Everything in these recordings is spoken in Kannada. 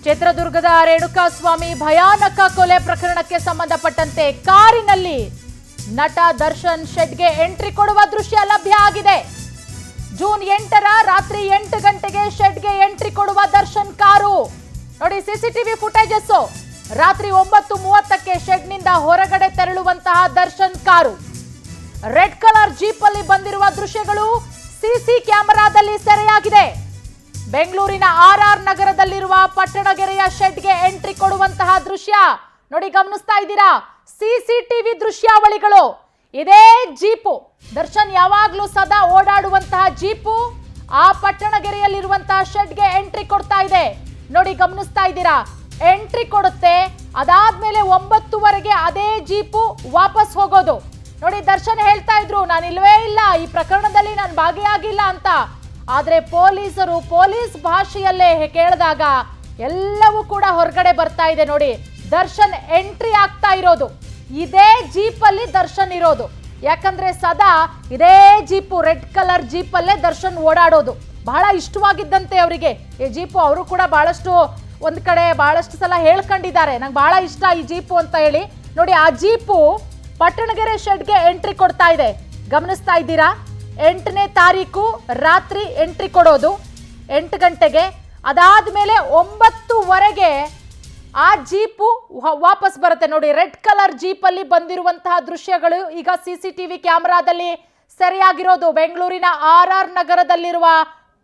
ಚಿತ್ರದುರ್ಗದ ರೇಣುಕಾಸ್ವಾಮಿ ಭಯಾನಕ ಕೊಲೆ ಪ್ರಕರಣಕ್ಕೆ ಸಂಬಂಧಪಟ್ಟಂತೆ ಕಾರಿನಲ್ಲಿ ನಟ ದರ್ಶನ್ ಶೆಡ್ಗೆ ಎಂಟ್ರಿ ಕೊಡುವ ದೃಶ್ಯ ಲಭ್ಯ ಆಗಿದೆ. ಜೂನ್ 8ರ ರಾತ್ರಿ 8 ಗಂಟೆಗೆ ಶೆಡ್ಗೆ ಎಂಟ್ರಿ ಕೊಡುವ ದರ್ಶನ್ ಕಾರು ನೋಡಿ. ಸಿಸಿಟಿವಿ ಫುಟೇಜಸ್ ರಾತ್ರಿ 9:30ಕ್ಕೆ ಶೆಡ್ನಿಂದ ಹೊರಗಡೆ ತೆರಳುವಂತಹ Darshan car red colour jeep ಅಲ್ಲಿ ಬಂದಿರುವ ದೃಶ್ಯಗಳು ಸಿಸಿ ಕ್ಯಾಮೆರಾದಲ್ಲಿ ಸೆರೆಯಾಗಿದೆ. ಬೆಂಗಳೂರಿನ ಆರ್ಆರ್ ನಗರದಲ್ಲಿರುವ ಪಟ್ಟಣಗೆರೆಯ ಶೆಡ್ಗೆ ಎಂಟ್ರಿ ಕೊಡುವಂತಹ ದೃಶ್ಯ ನೋಡಿ, ಗಮನಿಸ್ತಾ ಇದ್ದೀರಾ. ಸಿಸಿಟಿವಿ ದೃಶ್ಯಾವಳಿಗಳು. ಇದೇ ಜೀಪು ದರ್ಶನ್ ಯಾವಾಗ್ಲೂ ಸದಾ ಓಡಾಡುವಂತಹ ಜೀಪು ಆ ಪಟ್ಟಣಗೆರೆಯಲ್ಲಿರುವಂತಹ ಶೆಡ್ಗೆ ಎಂಟ್ರಿ ಕೊಡ್ತಾ ಇದೆ ನೋಡಿ, ಗಮನಿಸ್ತಾ ಇದ್ದೀರಾ. ಎಂಟ್ರಿ ಕೊಡುತ್ತೆ, ಅದಾದ್ಮೇಲೆ 9ವರೆಗೆ ಅದೇ ಜೀಪು ವಾಪಸ್ ಹೋಗೋದು ನೋಡಿ. ದರ್ಶನ್ ಹೇಳ್ತಾ ಇದ್ರು, ನಾನು ಇಲ್ವೇ ಇಲ್ಲ, ಈ ಪ್ರಕರಣದಲ್ಲಿ ನಾನು ಭಾಗಿಯಾಗಿಲ್ಲ ಅಂತ. ಆದ್ರೆ ಪೊಲೀಸರು ಪೊಲೀಸ್ ಭಾಷೆಯಲ್ಲೇ ಕೇಳಿದಾಗ ಎಲ್ಲವೂ ಕೂಡ ಹೊರಗಡೆ ಬರ್ತಾ ಇದೆ ನೋಡಿ. ದರ್ಶನ್ ಎಂಟ್ರಿ ಆಗ್ತಾ ಇರೋದು ಇದೇ ಜೀಪ್ ಅಲ್ಲಿ ದರ್ಶನ್ ಇರೋದು. ಯಾಕಂದ್ರೆ ಸದಾ ಇದೇ ಜೀಪು ರೆಡ್ ಕಲರ್ ಜೀಪ್ ಅಲ್ಲೇ ದರ್ಶನ್ ಓಡಾಡೋದು ಬಹಳ ಇಷ್ಟವಾಗಿದ್ದಂತೆ ಅವರಿಗೆ ಈ ಜೀಪು. ಅವರು ಕೂಡ ಒಂದ್ ಕಡೆ ಬಹಳಷ್ಟು ಸಲ ಹೇಳ್ಕೊಂಡಿದ್ದಾರೆ, ನಂಗೆ ಬಹಳ ಇಷ್ಟ ಈ ಜೀಪು ಅಂತ ಹೇಳಿ. ನೋಡಿ, ಆ ಜೀಪು ಪಟ್ಟಣಗೆರೆ ಶೆಡ್ಗೆ ಎಂಟ್ರಿ ಕೊಡ್ತಾ ಇದೆ, ಗಮನಿಸ್ತಾ ಇದ್ದೀರಾ. 8ನೇ ತಾರೀಕು ರಾತ್ರಿ ಎಂಟ್ರಿ ಕೊಡೋದು 8 ಗಂಟೆಗೆ. ಅದಾದ್ಮೇಲೆ 9ವರೆಗೆ ಆ ಜೀಪು ವಾಪಸ್ ಬರುತ್ತೆ ನೋಡಿ. ರೆಡ್ ಕಲರ್ ಜೀಪ್ ಅಲ್ಲಿ ಬಂದಿರುವಂತಹ ದೃಶ್ಯಗಳು ಈಗ ಸಿಸಿಟಿವಿ ಕ್ಯಾಮೆರಾದಲ್ಲಿ ಸೆರೆಯಾಗಿರೋದು. ಬೆಂಗಳೂರಿನ ಆರ್ಆರ್ ನಗರದಲ್ಲಿರುವ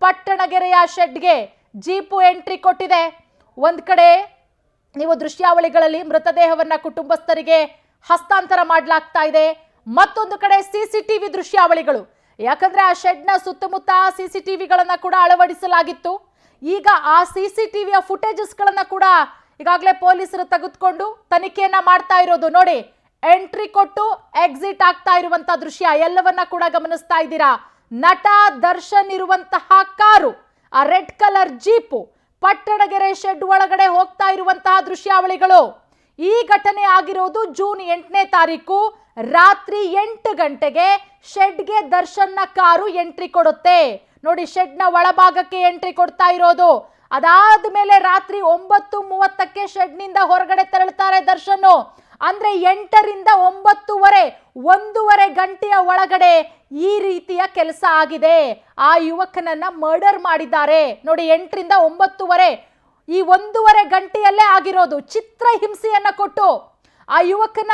ಪಟ್ಟಣಗೆರೆಯ ಶೆಡ್ಗೆ ಜೀಪು ಎಂಟ್ರಿ ಕೊಟ್ಟಿದೆ. ಒಂದ್ ಕಡೆ ನೀವು ದೃಶ್ಯಾವಳಿಗಳಲ್ಲಿ ಮೃತದೇಹವನ್ನ ಕುಟುಂಬಸ್ಥರಿಗೆ ಹಸ್ತಾಂತರ ಮಾಡಲಾಗ್ತಾ ಇದೆ, ಮತ್ತೊಂದು ಕಡೆ ಸಿಸಿಟಿವಿ ದೃಶ್ಯಾವಳಿಗಳು. ಯಾಕಂದ್ರೆ ಆ ಶೆಡ್ನ ಸುತ್ತಮುತ್ತ ಸಿಸಿಟಿವಿಗಳನ್ನ ಕೂಡ ಅಳವಡಿಸಲಾಗಿತ್ತು. ಈಗ ಆ ಸಿಸಿಟಿವಿಯ ಫುಟೇಜಸ್ಗಳನ್ನ ಕೂಡ ಈಗಾಗಲೇ ಪೊಲೀಸರು ತೆಗೆದುಕೊಂಡು ತನಿಖೆಯನ್ನ ಮಾಡ್ತಾ ಇರೋದು ನೋಡಿ. ಎಂಟ್ರಿ ಕೊಟ್ಟು ಎಕ್ಸಿಟ್ ಆಗ್ತಾ ಇರುವಂತಹ ದೃಶ್ಯ ಎಲ್ಲವನ್ನ ಕೂಡ ಗಮನಿಸ್ತಾ ಇದ್ದೀರಾ. ನಟ ದರ್ಶನ್ ಇರುವಂತಹ ಕಾರು, ಆ red colour jeep Pattanagere shed ಒಳಗಡೆ ಹೋಗ್ತಾ ಇರುವಂತಹ ದೃಶ್ಯಾವಳಿಗಳು. ಈ ಘಟನೆ ಆಗಿರೋದು ಜೂನ್ 8ನೇ ತಾರೀಕು ರಾತ್ರಿ 8 ಗಂಟೆಗೆ ಶೆಡ್ಗೆ ದರ್ಶನ್ನ ಕಾರು ಎಂಟ್ರಿ ಕೊಡುತ್ತೆ ನೋಡಿ. ಶೆಡ್ನ ಒಳಭಾಗಕ್ಕೆ ಎಂಟ್ರಿ ಕೊಡ್ತಾ ಇರೋದು. ಅದಾದ್ಮೇಲೆ ರಾತ್ರಿ 9:30ಕ್ಕೆ ಶೆಡ್ನಿಂದ ಹೊರಗಡೆ ತೆರಳುತ್ತಾರೆ ದರ್ಶನ್. ಅಂದ್ರೆ 8ರಿಂದ 9ವರೆ 1.5 ಗಂಟೆಯ ಒಳಗಡೆ ಈ ರೀತಿಯ ಕೆಲಸ ಆಗಿದೆ. ಆ ಯುವಕನನ್ನ ಮರ್ಡರ್ ಮಾಡಿದ್ದಾರೆ ನೋಡಿ. 8ರಿಂದ 9ವರೆ ಈ 1.5 ಗಂಟೆಯಲ್ಲೇ ಆಗಿರೋದು. ಚಿತ್ರ ಹಿಂಸೆಯನ್ನ ಕೊಟ್ಟು ಆ ಯುವಕನ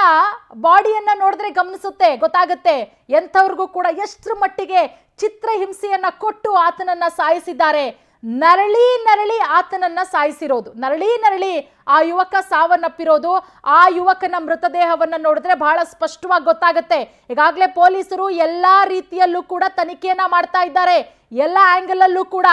ಬಾಡಿಯನ್ನ ನೋಡಿದ್ರೆ ಗೊತ್ತಾಗುತ್ತೆ ಎಂಥವ್ರಿಗೂ ಕೂಡ ಎಷ್ಟರ ಮಟ್ಟಿಗೆ ಚಿತ್ರ ಹಿಂಸೆಯನ್ನ ಕೊಟ್ಟು ಆತನನ್ನ ಸಾಯಿಸಿದ್ದಾರೆ. ನರಳಿ ಆತನನ್ನ ಸಾಯಿಸಿರೋದು, ನರಳಿ ಆ ಯುವಕ ಸಾವನ್ನಪ್ಪಿರೋದು. ಆ ಯುವಕನ ಮೃತದೇಹವನ್ನ ನೋಡಿದ್ರೆ ಬಹಳ ಸ್ಪಷ್ಟವಾಗಿ ಗೊತ್ತಾಗುತ್ತೆ. ಈಗಾಗಲೇ ಪೊಲೀಸರು ಎಲ್ಲಾ ರೀತಿಯಲ್ಲೂ ಕೂಡ ತನಿಖೆಯನ್ನ ಮಾಡ್ತಾ ಇದ್ದಾರೆ. ಎಲ್ಲ ಆಂಗಲ್ ಅಲ್ಲೂ ಕೂಡ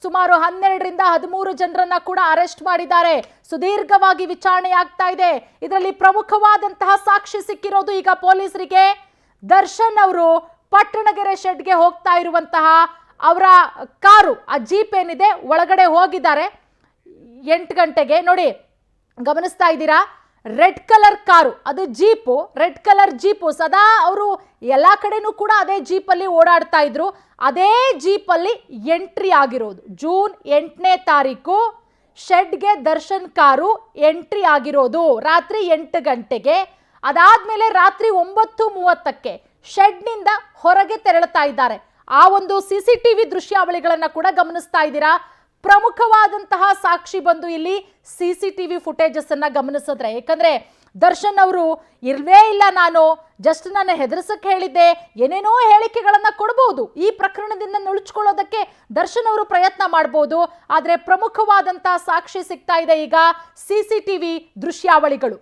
ಸುಮಾರು 12ರಿಂದ 13 ಜನರನ್ನ ಕೂಡ ಅರೆಸ್ಟ್ ಮಾಡಿದ್ದಾರೆ. ಸುದೀರ್ಘವಾಗಿ ವಿಚಾರಣೆ ಆಗ್ತಾ ಇದೆ. ಇದರಲ್ಲಿ ಪ್ರಮುಖವಾದಂತಹ ಸಾಕ್ಷಿ ಸಿಕ್ಕಿರೋದು ಈಗ ಪೊಲೀಸರಿಗೆ. ದರ್ಶನ್ ಅವರು ಪಟ್ಟಣಗೆರೆ ಶೆಡ್ಗೆ ಹೋಗ್ತಾ ಇರುವಂತಹ ಅವರ ಕಾರು, ಆ ಜೀಪ್ ಏನಿದೆ ಒಳಗಡೆ ಹೋಗಿದ್ದಾರೆ 8 ಗಂಟೆಗೆ ನೋಡಿ, ಗಮನಿಸ್ತಾ ಇದ್ದೀರಾ. ರೆಡ್ ಕಲರ್ ಕಾರು, ಅದು ಜೀಪು, ರೆಡ್ ಕಲರ್ ಜೀಪು. ಸದಾ ಅವರು ಎಲ್ಲಾ ಕಡೆನೂ ಕೂಡ ಅದೇ ಜೀಪಲ್ಲಿ ಓಡಾಡ್ತಾ ಇದ್ರು. ಅದೇ ಜೀಪಲ್ಲಿ ಎಂಟ್ರಿ ಆಗಿರೋದು. ಜೂನ್ 8ನೇ ತಾರೀಕು ಶೆಡ್ಗೆ ದರ್ಶನ್ ಕಾರು ಎಂಟ್ರಿ ಆಗಿರೋದು ರಾತ್ರಿ 8 ಗಂಟೆಗೆ. ಅದಾದ್ಮೇಲೆ ರಾತ್ರಿ 9:30ಕ್ಕೆ ಶೆಡ್ನಿಂದ ಹೊರಗೆ ತೆರಳುತ್ತಾ ಇದ್ದಾರೆ. ಆ ಒಂದು ಸಿಸಿಟಿವಿ ದೃಶ್ಯಾವಳಿಗಳನ್ನ ಕೂಡ ಗಮನಿಸ್ತಾ ಇದ್ದೀರಾ. ಪ್ರಮುಖವಾದಂತಹ ಸಾಕ್ಷಿ ಬಂದು ಇಲ್ಲಿ ಸಿಸಿಟಿವಿ ಫುಟೇಜಸ್ ಅನ್ನ ಗಮನಿಸಿದ್ರೆ, ಯಾಕಂದ್ರೆ ದರ್ಶನ್ ಅವರು ಇಲ್ವೇ ಇಲ್ಲ, ನಾನು ಹೆದರ್ಸಕ್ಕೆ ಹೇಳಿದ್ದೆ, ಏನೇನೋ ಹೇಳಿಕೆಗಳನ್ನ ಕೊಡಬಹುದು, ಈ ಪ್ರಕರಣದಿಂದ ನುಳುಚ್ಕೊಳ್ಳೋದಕ್ಕೆ ದರ್ಶನ್ ಅವರು ಪ್ರಯತ್ನ ಮಾಡಬಹುದು. ಆದ್ರೆ ಪ್ರಮುಖವಾದಂತಹ ಸಾಕ್ಷಿ ಸಿಗ್ತಾ ಇದೆ ಈಗ ಸಿಸಿಟಿವಿ ದೃಶ್ಯಾವಳಿಗಳು.